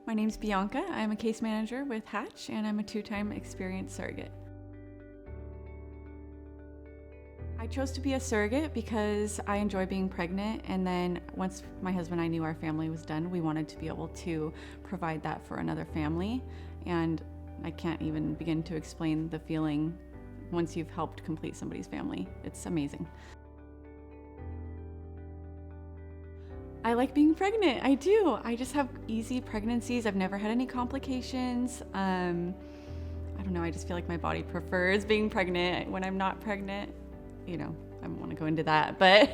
My name's Bianca. I'm a case manager with Hatch, and I'm a 2-time experienced surrogate. I chose to be a surrogate because I enjoy being pregnant, and then once my husband and I knew our family was done, we wanted to be able to provide that for another family, and I can't even begin to explain the feeling once you've helped complete somebody's family. It's amazing. I like being pregnant. I do. I just have easy pregnancies. I've never had any complications. I don't know. I just feel like my body prefers being pregnant when I'm not pregnant. I don't want to go into that, but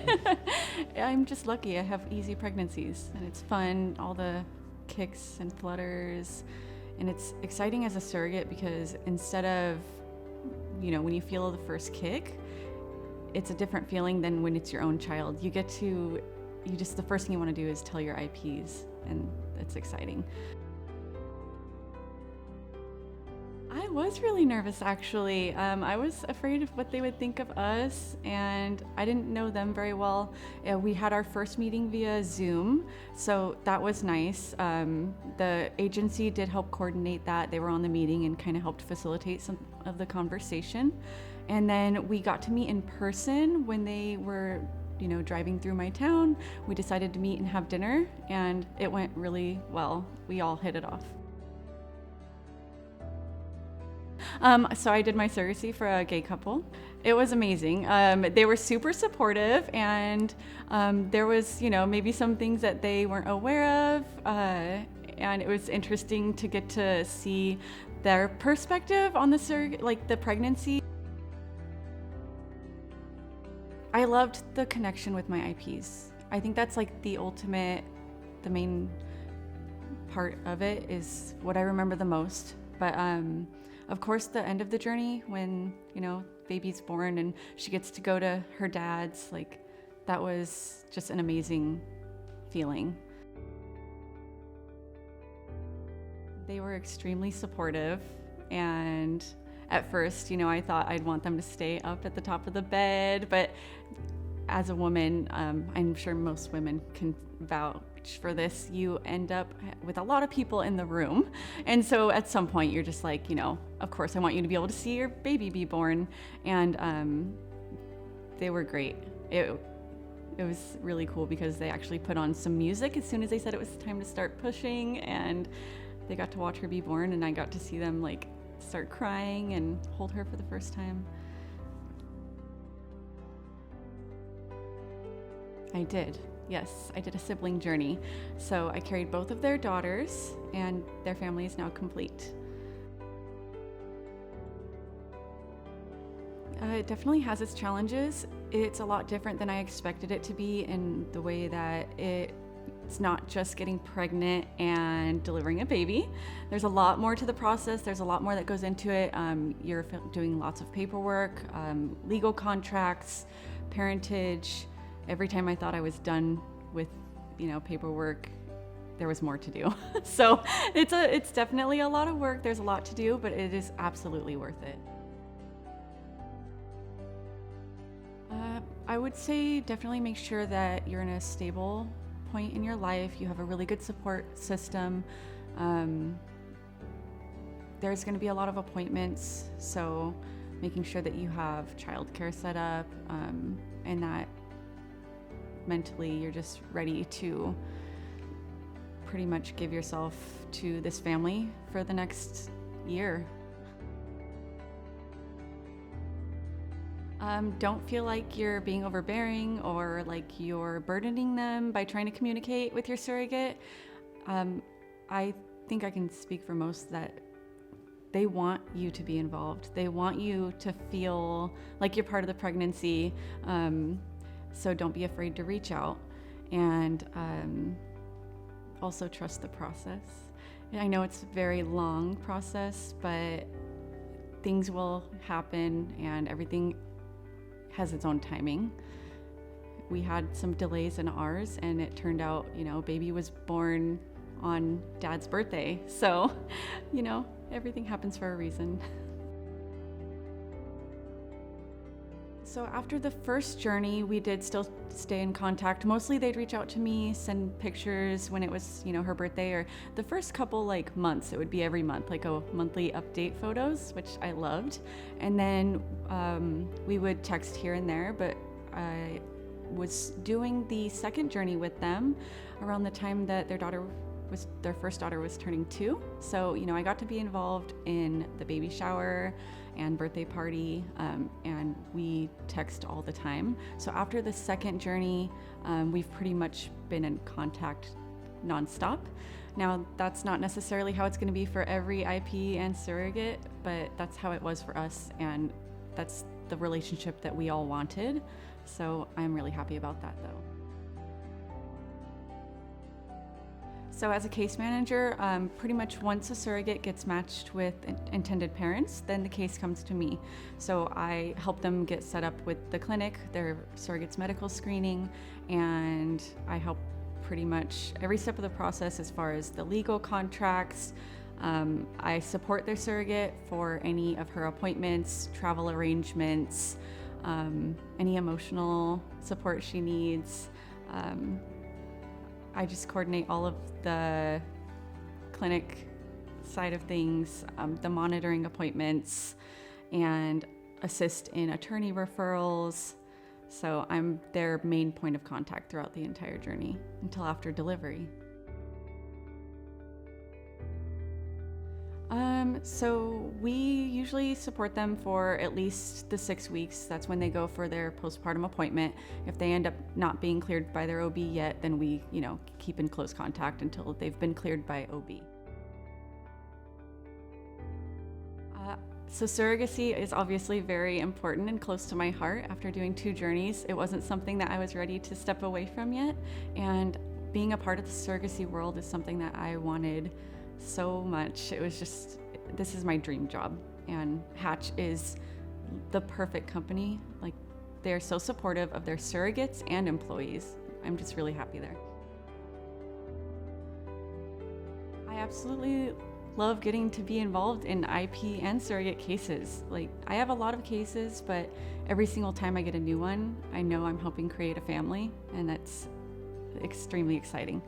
I'm just lucky. I have easy pregnancies and it's fun. All the kicks and flutters, and it's exciting as a surrogate because instead of, when you feel the first kick, it's a different feeling than when it's your own child. The first thing you want to do is tell your IPs, and it's exciting. I was really nervous, actually. I was afraid of what they would think of us, and I didn't know them very well. We had our first meeting via Zoom, so that was nice. The agency did help coordinate that. They were on the meeting and kind of helped facilitate some of the conversation. And then we got to meet in person when they were driving through my town. We decided to meet and have dinner, and it went really well. We all hit it off. So I did my surrogacy for a gay couple. It was amazing. They were super supportive, and there was, maybe some things that they weren't aware of, and it was interesting to get to see their perspective on the pregnancy. I loved the connection with my IPs. I think that's the main part of it is what I remember the most. But of course, the end of the journey when, baby's born and she gets to go to her dad's, that was just an amazing feeling. They were extremely supportive, and at first, I thought I'd want them to stay up at the top of the bed, but as a woman, I'm sure most women can vouch for this, you end up with a lot of people in the room. And so at some point you're just like, of course I want you to be able to see your baby be born. And they were great. It was really cool because they actually put on some music as soon as they said it was time to start pushing, and they got to watch her be born, and I got to see them start crying and hold her for the first time. I did. Yes, I did a sibling journey. So I carried both of their daughters, and their family is now complete. It definitely has its challenges. It's a lot different than I expected it to be in the way that it's not just getting pregnant and delivering a baby. There's a lot more to the process. There's a lot more that goes into it. You're doing lots of paperwork, legal contracts, parentage. Every time I thought I was done with, paperwork, there was more to do. So it's definitely a lot of work. There's a lot to do, but it is absolutely worth it. I would say definitely make sure that you're in a stable point in your life. You have a really good support system. There's going to be a lot of appointments, so making sure that you have childcare set up, and that mentally you're just ready to pretty much give yourself to this family for the next year. Don't feel like you're being overbearing or like you're burdening them by trying to communicate with your surrogate. I think I can speak for most that they want you to be involved. They want you to feel like you're part of the pregnancy. So don't be afraid to reach out, and also trust the process. I know it's a very long process, but things will happen and everything has its own timing. We had some delays in ours, and it turned out, baby was born on Dad's birthday. So, everything happens for a reason. So after the first journey, we did still stay in contact. Mostly they'd reach out to me, send pictures when it was, her birthday, or the first couple months, it would be every month, like a monthly update photos, which I loved. And then we would text here and there, but I was doing the second journey with them around the time that their first daughter was turning 2. So, I got to be involved in the baby shower and birthday party, and we text all the time. So after the second journey, we've pretty much been in contact nonstop. Now, that's not necessarily how it's going to be for every IP and surrogate, but that's how it was for us, and that's the relationship that we all wanted. So I'm really happy about that, though. So as a case manager, pretty much once a surrogate gets matched with intended parents, then the case comes to me. So I help them get set up with the clinic, their surrogate's medical screening, and I help pretty much every step of the process as far as the legal contracts. I support their surrogate for any of her appointments, travel arrangements, any emotional support she needs. I just coordinate all of the clinic side of things, the monitoring appointments, and assist in attorney referrals. So I'm their main point of contact throughout the entire journey until after delivery. So we usually support them for at least the 6 weeks. That's when they go for their postpartum appointment. If they end up not being cleared by their OB yet, then we, keep in close contact until they've been cleared by OB. So surrogacy is obviously very important and close to my heart. After doing 2 journeys, it wasn't something that I was ready to step away from yet. And being a part of the surrogacy world is something that I wanted so much. It was just, this is my dream job, and Hatch is the perfect company. They're so supportive of their surrogates and employees. I'm just really happy there. I absolutely love getting to be involved in IP and surrogate cases. I have a lot of cases, but every single time I get a new one, I know I'm helping create a family, and that's extremely exciting.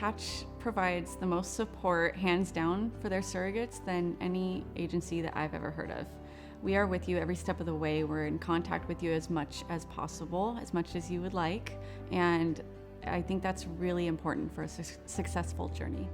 Hatch provides the most support, hands down, for their surrogates than any agency that I've ever heard of. We are with you every step of the way. We're in contact with you as much as possible, as much as you would like, and I think that's really important for a successful journey.